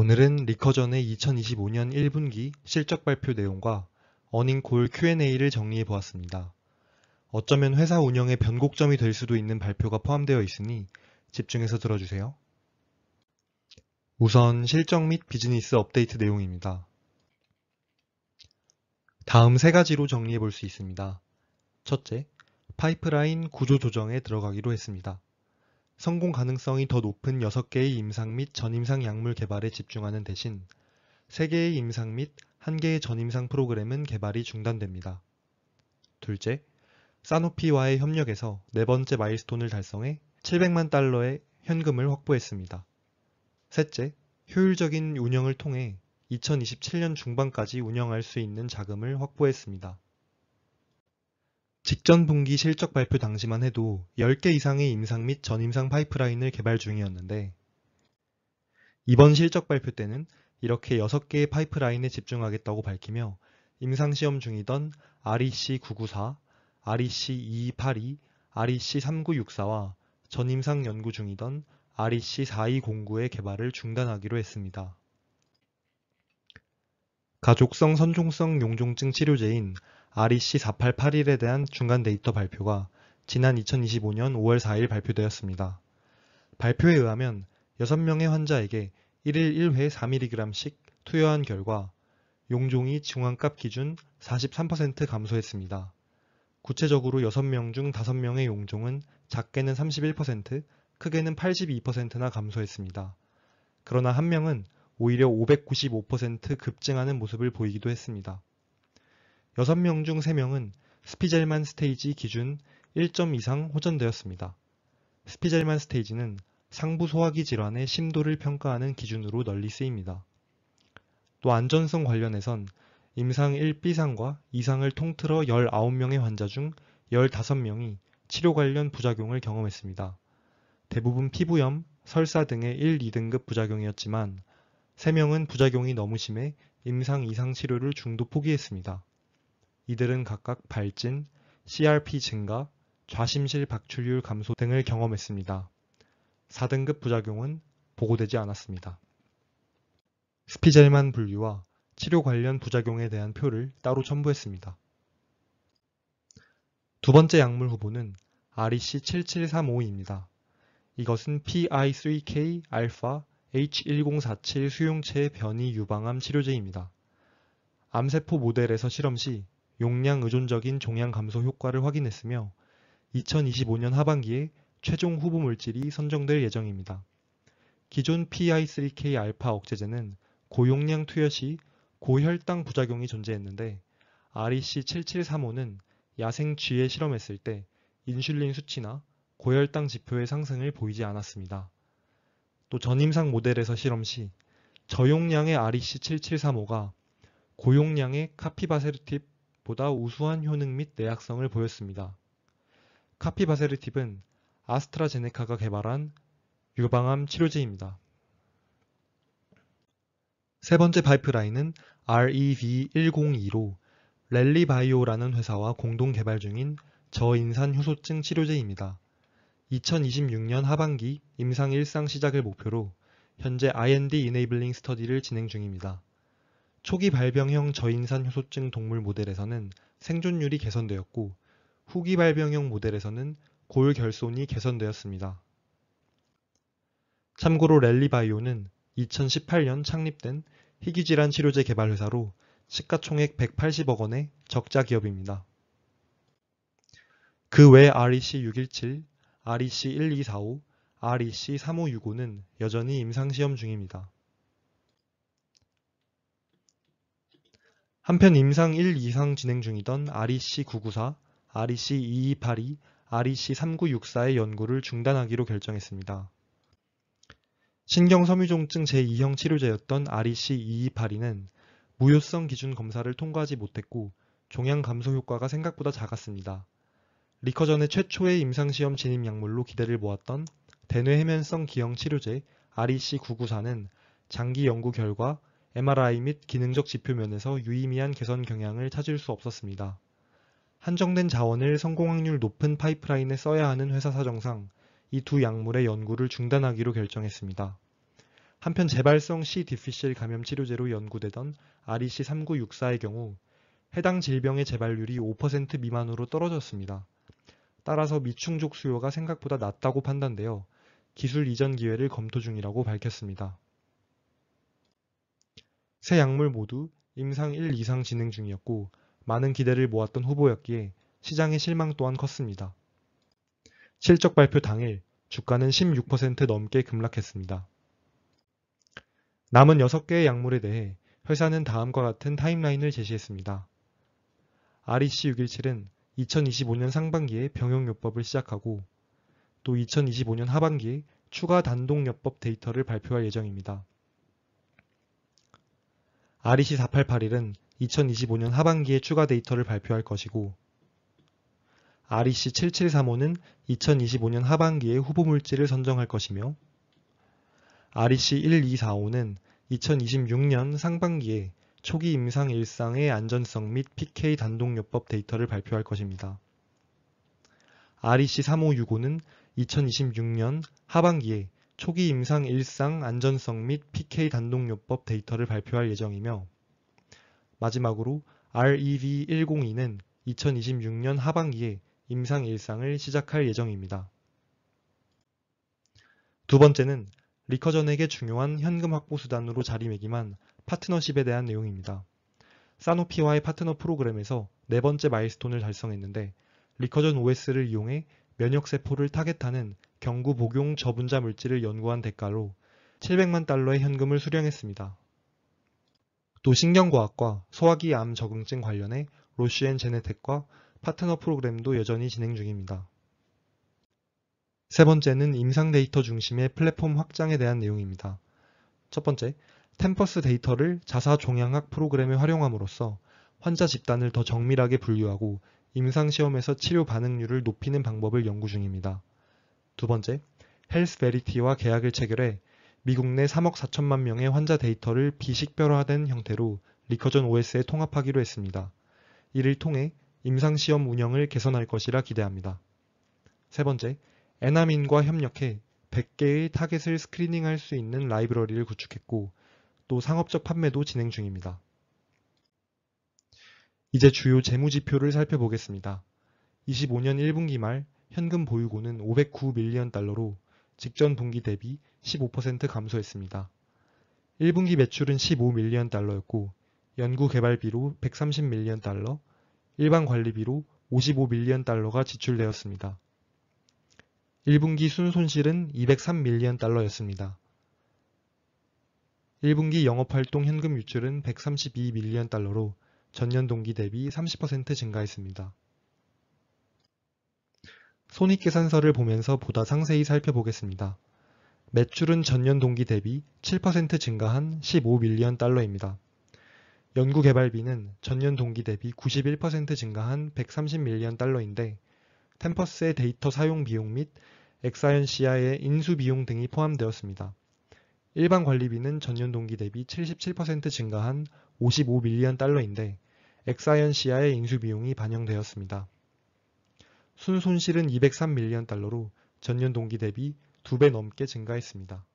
오늘은 리커전의 2025년 1분기 실적 발표 내용과 어닝콜 Q&A를 정리해 보았습니다. 어쩌면 회사 운영의 변곡점이 될 수도 있는 발표가 포함되어 있으니 집중해서 들어주세요. 우선 실적 및 비즈니스 업데이트 내용입니다. 다음 세 가지로 정리해 볼 수 있습니다. 첫째, 파이프라인 구조 조정에 들어가기로 했습니다. 성공 가능성이 더 높은 6개의 임상 및 전임상 약물 개발에 집중하는 대신 3개의 임상 및 1개의 전임상 프로그램은 개발이 중단됩니다. 둘째, 사노피와의 협력에서 4번째 마일스톤을 달성해 700만 달러의 현금을 확보했습니다. 셋째, 효율적인 운영을 통해 2027년 중반까지 운영할 수 있는 자금을 확보했습니다. 직전 분기 실적 발표 당시만 해도 10개 이상의 임상 및 전임상 파이프라인을 개발 중이었는데 이번 실적 발표 때는 이렇게 6개의 파이프라인에 집중하겠다고 밝히며 임상시험 중이던 REC994, REC2282, REC3964와 전임상 연구 중이던 REC4209의 개발을 중단하기로 했습니다. 가족성 선종성 용종증 치료제인 REC4881에 대한 중간 데이터 발표가 지난 2025년 5월 4일 발표되었습니다. 발표에 의하면 6명의 환자에게 1일 1회 4mg씩 투여한 결과 용종이 중환값 기준 43% 감소했습니다. 구체적으로 6명 중 5명의 용종은 작게는 31%, 크게는 82%나 감소했습니다. 그러나 1명은 오히려 595% 급증하는 모습을 보이기도 했습니다. 6명 중 3명은 스피젤만 스테이지 기준 1점 이상 호전되었습니다. 스피젤만 스테이지는 상부 소화기 질환의 심도를 평가하는 기준으로 널리 쓰입니다. 또 안전성 관련해선 임상 1B상과 2상을 통틀어 19명의 환자 중 15명이 치료 관련 부작용을 경험했습니다. 대부분 피부염, 설사 등의 1, 2등급 부작용이었지만 3명은 부작용이 너무 심해 임상 2상 치료를 중도 포기했습니다. 이들은 각각 발진, CRP 증가, 좌심실 박출률 감소 등을 경험했습니다. 4등급 부작용은 보고되지 않았습니다. 스피젤만 분류와 치료 관련 부작용에 대한 표를 따로 첨부했습니다. 두 번째 약물 후보는 REC7735입니다. 이것은 PI3K 알파 H1047 수용체 변이 유방암 치료제입니다. 암세포 모델에서 실험 시 용량 의존적인 종양 감소 효과를 확인했으며 2025년 하반기에 최종 후보 물질이 선정될 예정입니다. 기존 PI3K 알파 억제제는 고용량 투여 시 고혈당 부작용이 존재했는데 REC7735는 야생 쥐에 실험했을 때 인슐린 수치나 고혈당 지표의 상승을 보이지 않았습니다. 또 전임상 모델에서 실험 시 저용량의 REC7735가 고용량의 카피바세르팁보다 우수한 효능 및 내약성을 보였습니다. 카피바세르팁은 아스트라제네카가 개발한 유방암 치료제입니다. 세 번째 파이프라인은 REV102로 랠리바이오라는 회사와 공동 개발 중인 저인산 효소증 치료제입니다. 2026년 하반기 임상 1상 시작을 목표로 현재 IND 이네이블링 스터디를 진행 중입니다. 초기 발병형 저인산 효소증 동물 모델에서는 생존율이 개선되었고 후기 발병형 모델에서는 골결손이 개선되었습니다. 참고로 랠리바이오는 2018년 창립된 희귀질환 치료제 개발 회사로 시가총액 180억 원의 적자 기업입니다. 그 외 REC617, REC1245, REC3565는 여전히 임상시험 중입니다. 한편 임상 1, 2상 진행 중이던 REC994, REC2282, REC3964의 연구를 중단하기로 결정했습니다. 신경섬유종증 제2형 치료제였던 REC2282는 무효성 기준 검사를 통과하지 못했고 종양 감소 효과가 생각보다 작았습니다. 리커전의 최초의 임상시험 진입 약물로 기대를 모았던 대뇌해면성 기형 치료제 REC994는 장기 연구 결과 MRI 및 기능적 지표 면에서 유의미한 개선 경향을 찾을 수 없었습니다. 한정된 자원을 성공 확률 높은 파이프라인에 써야 하는 회사 사정상 이 두 약물의 연구를 중단하기로 결정했습니다. 한편 재발성 C. 디피실 감염 치료제로 연구되던 REC3964의 경우 해당 질병의 재발률이 5% 미만으로 떨어졌습니다. 따라서 미충족 수요가 생각보다 낮다고 판단되어 기술 이전 기회를 검토 중이라고 밝혔습니다. 세 약물 모두 임상 1 이상 진행 중이었고 많은 기대를 모았던 후보였기에 시장의 실망 또한 컸습니다. 실적 발표 당일 주가는 16% 넘게 급락했습니다. 남은 6개의 약물에 대해 회사는 다음과 같은 타임라인을 제시했습니다. REC617은 2025년 상반기에 병용요법을 시작하고 또 2025년 하반기에 추가 단독요법 데이터를 발표할 예정입니다. REC4881은 2025년 하반기에 추가 데이터를 발표할 것이고 REC7735는 2025년 하반기에 후보물질을 선정할 것이며 REC1245는 2026년 상반기에 초기 임상 일상의 안전성 및 PK 단독요법 데이터를 발표할 것입니다. REC3565는 2026년 하반기에 초기 임상 일상 안전성 및 PK 단독요법 데이터를 발표할 예정이며 마지막으로 REV102는 2026년 하반기에 임상 일상을 시작할 예정입니다. 두 번째는 리커전에게 중요한 현금 확보 수단으로 자리매김한 파트너십에 대한 내용입니다. 사노피와의 파트너 프로그램에서 네 번째 마일스톤을 달성했는데 리커전 OS를 이용해 면역세포를 타겟하는 경구 복용 저분자 물질을 연구한 대가로 700만 달러의 현금을 수령했습니다. 또 신경과학과 소화기 암 적응증 관련해 로시앤 제네텍과 파트너 프로그램도 여전히 진행 중입니다. 세 번째는 임상 데이터 중심의 플랫폼 확장에 대한 내용입니다. 첫 번째, 템퍼스 데이터를 자사 종양학 프로그램에 활용함으로써 환자 집단을 더 정밀하게 분류하고 임상시험에서 치료 반응률을 높이는 방법을 연구 중입니다. 두 번째, 헬스베리티와 계약을 체결해 미국 내 3억 4천만 명의 환자 데이터를 비식별화된 형태로 리커전 OS에 통합하기로 했습니다. 이를 통해 임상시험 운영을 개선할 것이라 기대합니다. 세 번째, 에나민과 협력해 100개의 타겟을 스크리닝할 수 있는 라이브러리를 구축했고 또 상업적 판매도 진행 중입니다. 이제 주요 재무지표를 살펴보겠습니다. 25년 1분기 말 현금 보유고는 509밀리언 달러로 직전 분기 대비 15% 감소했습니다. 1분기 매출은 15밀리언 달러였고 연구개발비로 130밀리언 달러, 일반 관리비로 55밀리언 달러가 지출되었습니다. 1분기 순손실은 203밀리언 달러였습니다. 1분기 영업활동 현금 유출은 132밀리언 달러로 전년 동기 대비 30% 증가했습니다. 손익계산서를 보면서 보다 상세히 살펴보겠습니다. 매출은 전년 동기 대비 7% 증가한 15밀리언 달러입니다. 연구개발비는 전년 동기 대비 91% 증가한 130밀리언 달러인데 템퍼스의 데이터 사용 비용 및 엑사이언시아의 인수 비용 등이 포함되었습니다. 일반 관리비는 전년 동기 대비 77% 증가한 55밀리언 달러인데 엑사이언시아의 인수 비용이 반영되었습니다. 순손실은 203밀리언 달러로 전년 동기 대비 2배 넘게 증가했습니다.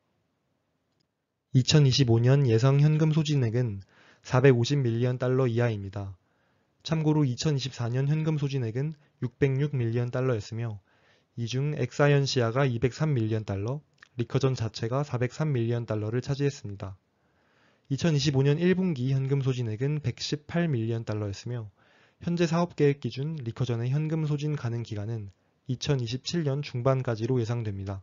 2025년 예상 현금 소진액은 450밀리언 달러 이하입니다. 참고로 2024년 현금 소진액은 606밀리언 달러였으며 이 중 엑사이언시아가 203밀리언 달러, 리커전 자체가 403밀리언 달러를 차지했습니다. 2025년 1분기 현금 소진액은 118밀리언 달러였으며 현재 사업계획 기준 리커전의 현금 소진 가능 기간은 2027년 중반까지로 예상됩니다.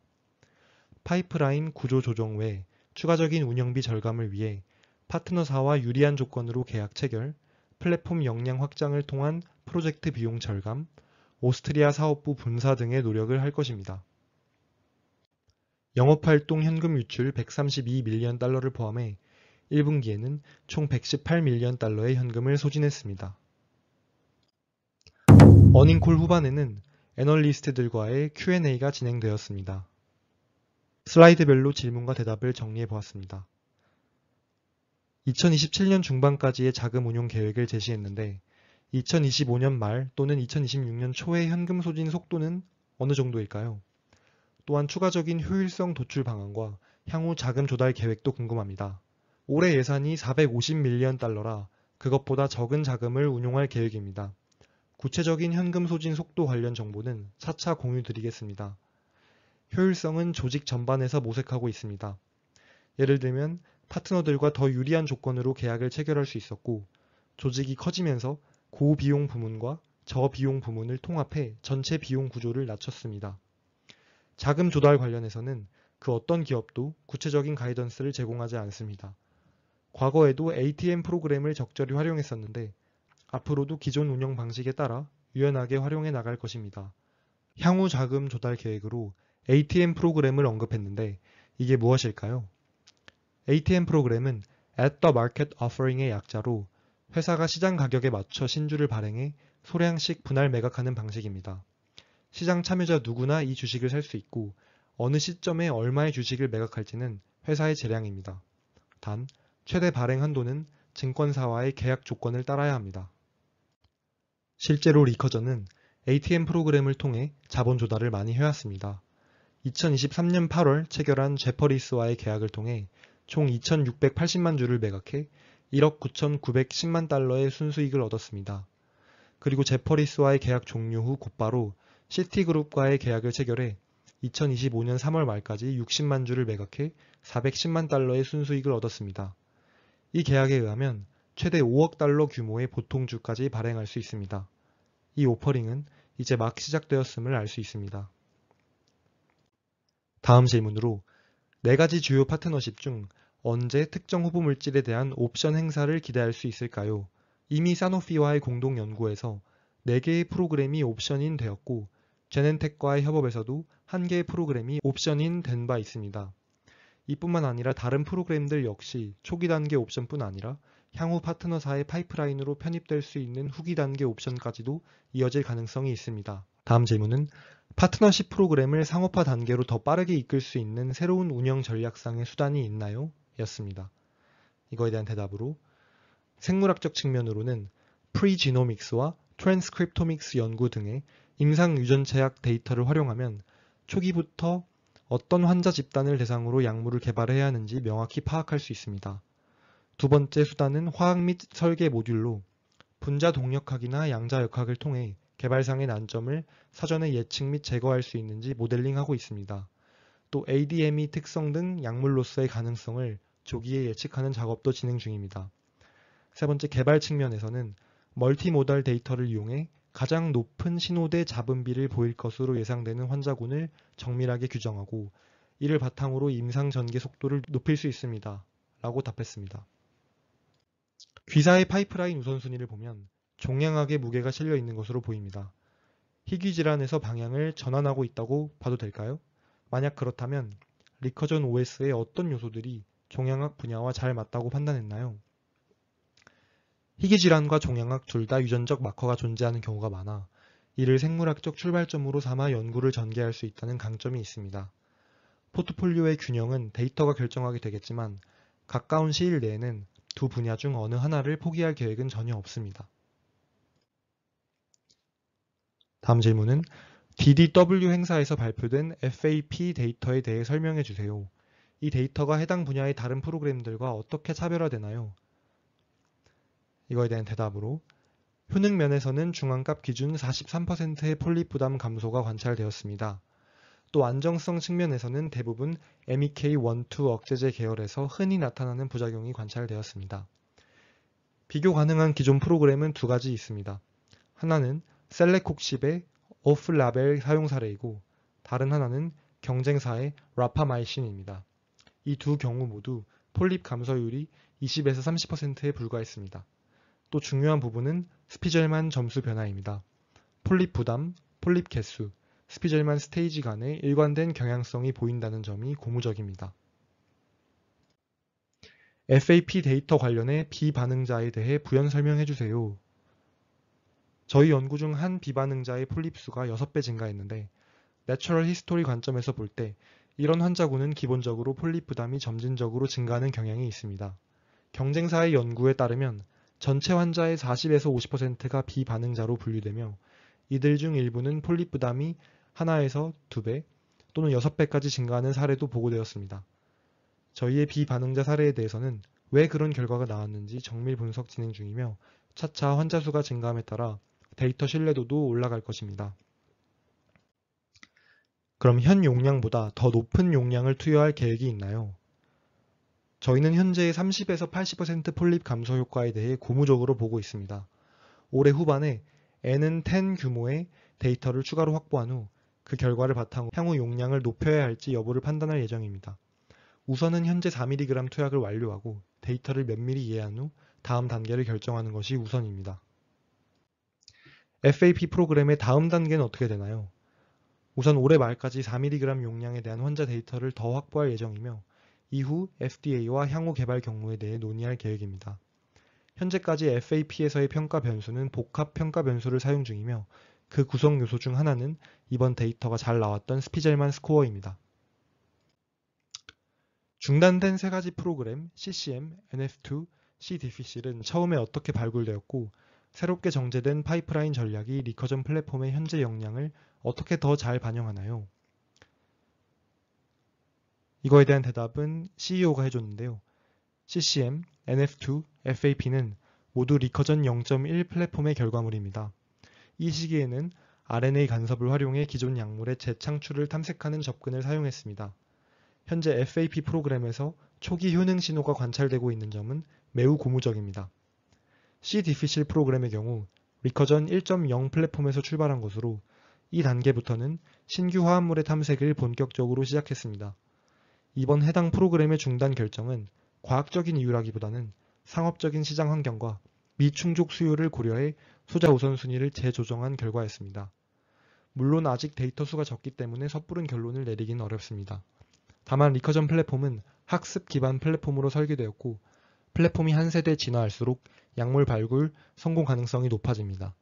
파이프라인 구조 조정 외 추가적인 운영비 절감을 위해 파트너사와 유리한 조건으로 계약 체결, 플랫폼 역량 확장을 통한 프로젝트 비용 절감, 오스트리아 사업부 분사 등의 노력을 할 것입니다. 영업활동 현금 유출 132밀리언 달러를 포함해 1분기에는 총 118밀리언 달러의 현금을 소진했습니다. 어닝콜 후반에는 애널리스트들과의 Q&A가 진행되었습니다. 슬라이드별로 질문과 대답을 정리해 보았습니다. 2027년 중반까지의 자금 운용 계획을 제시했는데 2025년 말 또는 2026년 초의 현금 소진 속도는 어느 정도일까요? 또한 추가적인 효율성 도출 방안과 향후 자금 조달 계획도 궁금합니다. 올해 예산이 450밀리언 달러라 그것보다 적은 자금을 운용할 계획입니다. 구체적인 현금 소진 속도 관련 정보는 차차 공유드리겠습니다. 효율성은 조직 전반에서 모색하고 있습니다. 예를 들면 파트너들과 더 유리한 조건으로 계약을 체결할 수 있었고, 조직이 커지면서 고비용 부문과 저비용 부문을 통합해 전체 비용 구조를 낮췄습니다. 자금 조달 관련해서는 그 어떤 기업도 구체적인 가이던스를 제공하지 않습니다. 과거에도 ATM 프로그램을 적절히 활용했었는데 앞으로도 기존 운영 방식에 따라 유연하게 활용해 나갈 것입니다. 향후 자금 조달 계획으로 ATM 프로그램을 언급했는데 이게 무엇일까요? ATM 프로그램은 At the Market Offering의 약자로 회사가 시장 가격에 맞춰 신주를 발행해 소량씩 분할 매각하는 방식입니다. 시장 참여자 누구나 이 주식을 살 수 있고 어느 시점에 얼마의 주식을 매각할지는 회사의 재량입니다. 단, 최대 발행 한도는 증권사와의 계약 조건을 따라야 합니다. 실제로 리커전은 ATM 프로그램을 통해 자본 조달을 많이 해왔습니다. 2023년 8월 체결한 제퍼리스와의 계약을 통해 총 2,680만 주를 매각해 1억 9,910만 달러의 순수익을 얻었습니다. 그리고 제퍼리스와의 계약 종료 후 곧바로 시티그룹과의 계약을 체결해 2025년 3월 말까지 60만 주를 매각해 410만 달러의 순수익을 얻었습니다. 이 계약에 의하면 최대 5억 달러 규모의 보통주까지 발행할 수 있습니다. 이 오퍼링은 이제 막 시작되었음을 알 수 있습니다. 다음 질문으로 4가지 주요 파트너십 중 언제 특정 후보 물질에 대한 옵션 행사를 기대할 수 있을까요? 이미 사노피와의 공동 연구에서 4개의 프로그램이 옵션인 되었고 제넨텍과의 협업에서도 1개의 프로그램이 옵션인 된 바 있습니다. 이뿐만 아니라 다른 프로그램들 역시 초기 단계 옵션뿐 아니라 향후 파트너사의 파이프라인으로 편입될 수 있는 후기 단계 옵션까지도 이어질 가능성이 있습니다. 다음 질문은 파트너십 프로그램을 상업화 단계로 더 빠르게 이끌 수 있는 새로운 운영 전략상의 수단이 있나요? 였습니다. 이거에 대한 대답으로 생물학적 측면으로는 프리지노믹스와 트랜스크립토믹스 연구 등의 임상 유전체학 데이터를 활용하면 초기부터 어떤 환자 집단을 대상으로 약물을 개발해야 하는지 명확히 파악할 수 있습니다. 두 번째 수단은 화학 및 설계 모듈로 분자 동력학이나 양자역학을 통해 개발상의 난점을 사전에 예측 및 제거할 수 있는지 모델링하고 있습니다. 또 ADME 특성 등 약물로서의 가능성을 조기에 예측하는 작업도 진행 중입니다. 세 번째 개발 측면에서는 멀티모달 데이터를 이용해 가장 높은 신호대 잡음비를 보일 것으로 예상되는 환자군을 정밀하게 규정하고 이를 바탕으로 임상 전개 속도를 높일 수 있습니다. 라고 답했습니다. 귀사의 파이프라인 우선순위를 보면 종양학의 무게가 실려 있는 것으로 보입니다. 희귀질환에서 방향을 전환하고 있다고 봐도 될까요? 만약 그렇다면 리커전 OS의 어떤 요소들이 종양학 분야와 잘 맞다고 판단했나요? 희귀질환과 종양학 둘 다 유전적 마커가 존재하는 경우가 많아 이를 생물학적 출발점으로 삼아 연구를 전개할 수 있다는 강점이 있습니다. 포트폴리오의 균형은 데이터가 결정하게 되겠지만 가까운 시일 내에는 두 분야 중 어느 하나를 포기할 계획은 전혀 없습니다. 다음 질문은 DDW 행사에서 발표된 FAP 데이터에 대해 설명해 주세요. 이 데이터가 해당 분야의 다른 프로그램들과 어떻게 차별화되나요? 이거에 대한 대답으로 효능 면에서는 중앙값 기준 43%의 폴립 부담 감소가 관찰되었습니다. 또 안정성 측면에서는 대부분 MEK1-2 억제제 계열에서 흔히 나타나는 부작용이 관찰되었습니다. 비교 가능한 기존 프로그램은 두 가지 있습니다. 하나는 셀레콕십의 오프라벨 사용 사례이고 다른 하나는 경쟁사의 라파마이신입니다. 이 두 경우 모두 폴립 감소율이 20에서 30%에 불과했습니다. 또 중요한 부분은 스피젤만 점수 변화입니다. 폴립 부담, 폴립 개수, 스피젤만 스테이지 간의 일관된 경향성이 보인다는 점이 고무적입니다. FAP 데이터 관련해 비반응자에 대해 부연 설명해 주세요. 저희 연구 중 한 비반응자의 폴립 수가 6배 증가했는데 내추럴 히스토리 관점에서 볼 때 이런 환자군은 기본적으로 폴립 부담이 점진적으로 증가하는 경향이 있습니다. 경쟁사의 연구에 따르면 전체 환자의 40에서 50%가 비반응자로 분류되며 이들 중 일부는 폴립 부담이 하나에서 2배 또는 6배까지 증가하는 사례도 보고되었습니다. 저희의 비반응자 사례에 대해서는 왜 그런 결과가 나왔는지 정밀 분석 진행 중이며 차차 환자 수가 증가함에 따라 데이터 신뢰도도 올라갈 것입니다. 그럼 현 용량보다 더 높은 용량을 투여할 계획이 있나요? 저희는 현재 30에서 80% 폴립 감소 효과에 대해 고무적으로 보고 있습니다. 올해 후반에 N10 규모의 데이터를 추가로 확보한 후 그 결과를 바탕으로 향후 용량을 높여야 할지 여부를 판단할 예정입니다. 우선은 현재 4mg 투약을 완료하고 데이터를 면밀히 이해한 후 다음 단계를 결정하는 것이 우선입니다. FAP 프로그램의 다음 단계는 어떻게 되나요? 우선 올해 말까지 4mg 용량에 대한 환자 데이터를 더 확보할 예정이며 이후 FDA와 향후 개발 경로에 대해 논의할 계획입니다. 현재까지 FAP에서의 평가 변수는 복합 평가 변수를 사용 중이며 그 구성 요소 중 하나는 이번 데이터가 잘 나왔던 스피젤만 스코어입니다. 중단된 세 가지 프로그램 CCM, NF2, C-difficil은 처음에 어떻게 발굴되었고 새롭게 정제된 파이프라인 전략이 리커전 플랫폼의 현재 역량을 어떻게 더 잘 반영하나요? 이거에 대한 대답은 CEO가 해줬는데요. CCM, NF2, FAP는 모두 리커전 0.1 플랫폼의 결과물입니다. 이 시기에는 RNA 간섭을 활용해 기존 약물의 재창출을 탐색하는 접근을 사용했습니다. 현재 FAP 프로그램에서 초기 효능 신호가 관찰되고 있는 점은 매우 고무적입니다. C-difficile 프로그램의 경우 리커전 1.0 플랫폼에서 출발한 것으로 이 단계부터는 신규 화합물의 탐색을 본격적으로 시작했습니다. 이번 해당 프로그램의 중단 결정은 과학적인 이유라기보다는 상업적인 시장 환경과 미충족 수요를 고려해 투자 우선순위를 재조정한 결과였습니다. 물론 아직 데이터 수가 적기 때문에 섣부른 결론을 내리긴 어렵습니다. 다만 리커전 플랫폼은 학습 기반 플랫폼으로 설계되었고 플랫폼이 한 세대 진화할수록 약물 발굴 성공 가능성이 높아집니다.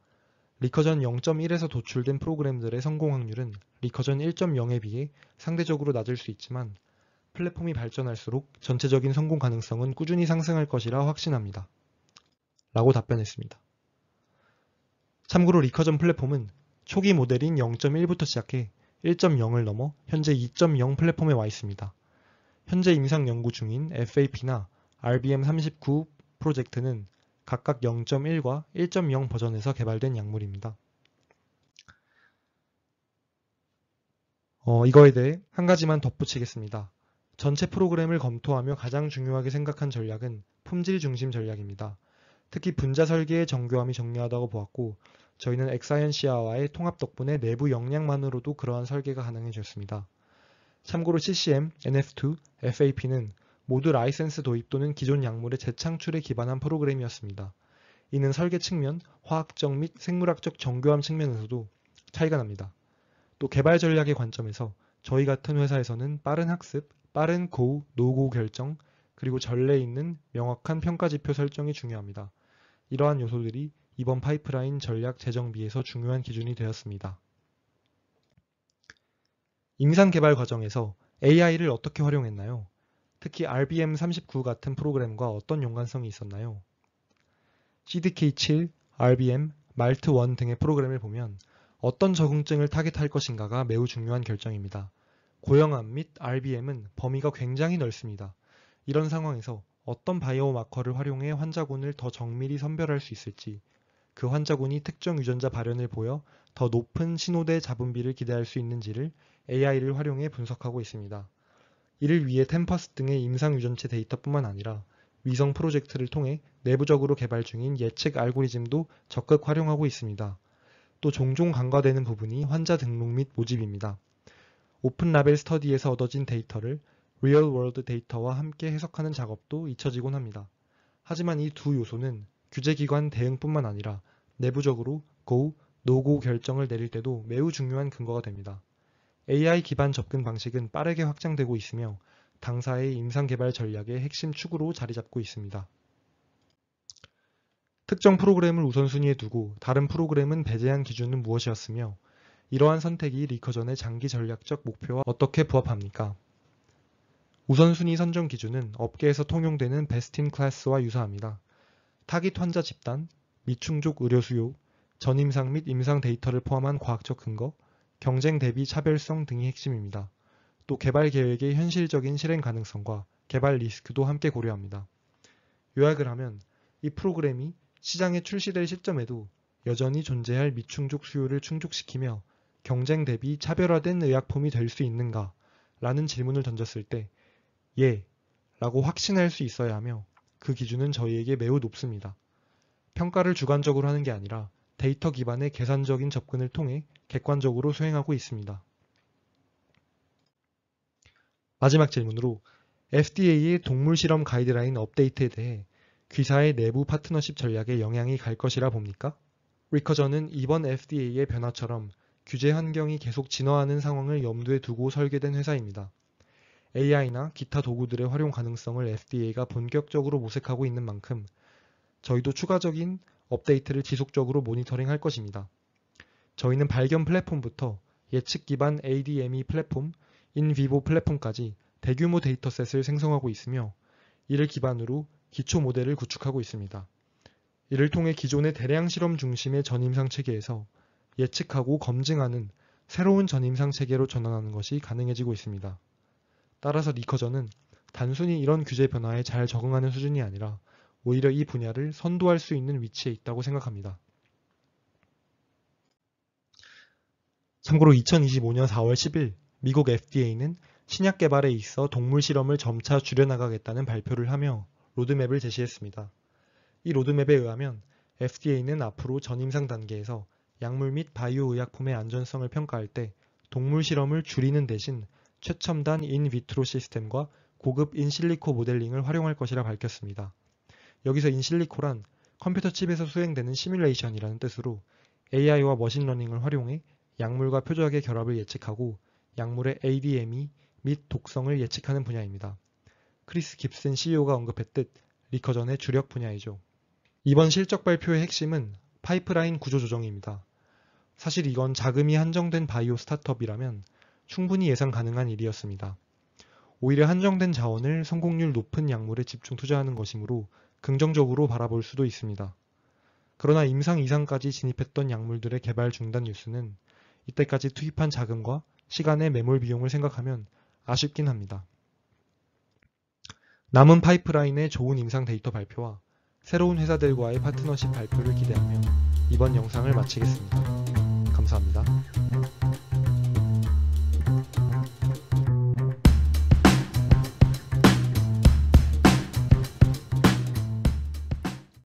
리커전 0.1에서 도출된 프로그램들의 성공 확률은 리커전 1.0에 비해 상대적으로 낮을 수 있지만 플랫폼이 발전할수록 전체적인 성공 가능성은 꾸준히 상승할 것이라 확신합니다. 라고 답변했습니다. 참고로 리커전 플랫폼은 초기 모델인 0.1부터 시작해 1.0을 넘어 현재 2.0 플랫폼에 와 있습니다. 현재 임상 연구 중인 FAP나 RBM39 프로젝트는 각각 0.1과 1.0 버전에서 개발된 약물입니다. 이거에 대해 한 가지만 덧붙이겠습니다. 전체 프로그램을 검토하며 가장 중요하게 생각한 전략은 품질 중심 전략입니다. 특히 분자 설계의 정교함이 정리하다고 보았고 저희는 엑사이언시아와의 통합 덕분에 내부 역량만으로도 그러한 설계가 가능해졌습니다. 참고로 CCM, NF2, FAP는 모두 라이센스 도입 또는 기존 약물의 재창출에 기반한 프로그램이었습니다. 이는 설계 측면, 화학적 및 생물학적 정교함 측면에서도 차이가 납니다. 또 개발 전략의 관점에서 저희 같은 회사에서는 빠른 학습, 빠른 고, 노고 결정, 그리고 전례 있는 명확한 평가 지표 설정이 중요합니다. 이러한 요소들이 이번 파이프라인 전략 재정비에서 중요한 기준이 되었습니다. 임상 개발 과정에서 AI를 어떻게 활용했나요? 특히 RBM39 같은 프로그램과 어떤 연관성이 있었나요? CDK7, RBM, MALT1 등의 프로그램을 보면 어떤 적응증을 타겟할 것인가가 매우 중요한 결정입니다. 고형암 및 RBM은 범위가 굉장히 넓습니다. 이런 상황에서 어떤 바이오 마커를 활용해 환자군을 더 정밀히 선별할 수 있을지, 그 환자군이 특정 유전자 발현을 보여 더 높은 신호대 잡음비를 기대할 수 있는지를 AI를 활용해 분석하고 있습니다. 이를 위해 템퍼스 등의 임상 유전체 데이터뿐만 아니라 위성 프로젝트를 통해 내부적으로 개발 중인 예측 알고리즘도 적극 활용하고 있습니다. 또 종종 간과되는 부분이 환자 등록 및 모집입니다. 오픈 라벨 스터디에서 얻어진 데이터를 리얼 월드 데이터와 함께 해석하는 작업도 잊혀지곤 합니다. 하지만 이 두 요소는 규제기관 대응뿐만 아니라 내부적으로 go, no-go 결정을 내릴 때도 매우 중요한 근거가 됩니다. AI 기반 접근 방식은 빠르게 확장되고 있으며 당사의 임상 개발 전략의 핵심 축으로 자리 잡고 있습니다. 특정 프로그램을 우선순위에 두고 다른 프로그램은 배제한 기준은 무엇이었으며 이러한 선택이 리커전의 장기 전략적 목표와 어떻게 부합합니까? 우선순위 선정 기준은 업계에서 통용되는 베스트 인 클래스와 유사합니다. 타깃 환자 집단, 미충족 의료 수요, 전임상 및 임상 데이터를 포함한 과학적 근거, 경쟁 대비 차별성 등이 핵심입니다. 또 개발 계획의 현실적인 실행 가능성과 개발 리스크도 함께 고려합니다. 요약을 하면 이 프로그램이 시장에 출시될 시점에도 여전히 존재할 미충족 수요를 충족시키며 경쟁 대비 차별화된 의약품이 될 수 있는가? 라는 질문을 던졌을 때 예, 라고 확신할 수 있어야 하며 그 기준은 저희에게 매우 높습니다. 평가를 주관적으로 하는 게 아니라 데이터 기반의 계산적인 접근을 통해 객관적으로 수행하고 있습니다. 마지막 질문으로 FDA의 동물 실험 가이드라인 업데이트에 대해 귀사의 내부 파트너십 전략에 영향이 갈 것이라 봅니까? 리커전은 이번 FDA의 변화처럼 규제 환경이 계속 진화하는 상황을 염두에 두고 설계된 회사입니다. AI나 기타 도구들의 활용 가능성을 FDA가 본격적으로 모색하고 있는 만큼 저희도 추가적인 업데이트를 지속적으로 모니터링할 것입니다. 저희는 발견 플랫폼부터 예측 기반 ADME 플랫폼, 인비보 플랫폼까지 대규모 데이터셋을 생성하고 있으며 이를 기반으로 기초 모델을 구축하고 있습니다. 이를 통해 기존의 대량 실험 중심의 전임상 체계에서 예측하고 검증하는 새로운 전임상 체계로 전환하는 것이 가능해지고 있습니다. 따라서 리커전은 단순히 이런 규제 변화에 잘 적응하는 수준이 아니라 오히려 이 분야를 선도할 수 있는 위치에 있다고 생각합니다. 참고로 2025년 4월 10일 미국 FDA는 신약 개발에 있어 동물 실험을 점차 줄여나가겠다는 발표를 하며 로드맵을 제시했습니다. 이 로드맵에 의하면 FDA는 앞으로 전임상 단계에서 약물 및 바이오 의약품의 안전성을 평가할 때 동물 실험을 줄이는 대신 최첨단 인비트로 시스템과 고급 인실리코 모델링을 활용할 것이라 밝혔습니다. 여기서 인실리코란 컴퓨터 칩에서 수행되는 시뮬레이션이라는 뜻으로 AI와 머신러닝을 활용해 약물과 표적의 결합을 예측하고 약물의 ADME 및 독성을 예측하는 분야입니다. 크리스 깁슨 CEO가 언급했듯 리커전의 주력 분야이죠. 이번 실적 발표의 핵심은 파이프라인 구조 조정입니다. 사실 이건 자금이 한정된 바이오 스타트업이라면 충분히 예상 가능한 일이었습니다. 오히려 한정된 자원을 성공률 높은 약물에 집중 투자하는 것이므로 긍정적으로 바라볼 수도 있습니다. 그러나 임상 이상까지 진입했던 약물들의 개발 중단 뉴스는 이때까지 투입한 자금과 시간의 매몰 비용을 생각하면 아쉽긴 합니다. 남은 파이프라인의 좋은 임상 데이터 발표와 새로운 회사들과의 파트너십 발표를 기대하며 이번 영상을 마치겠습니다. 감사합니다.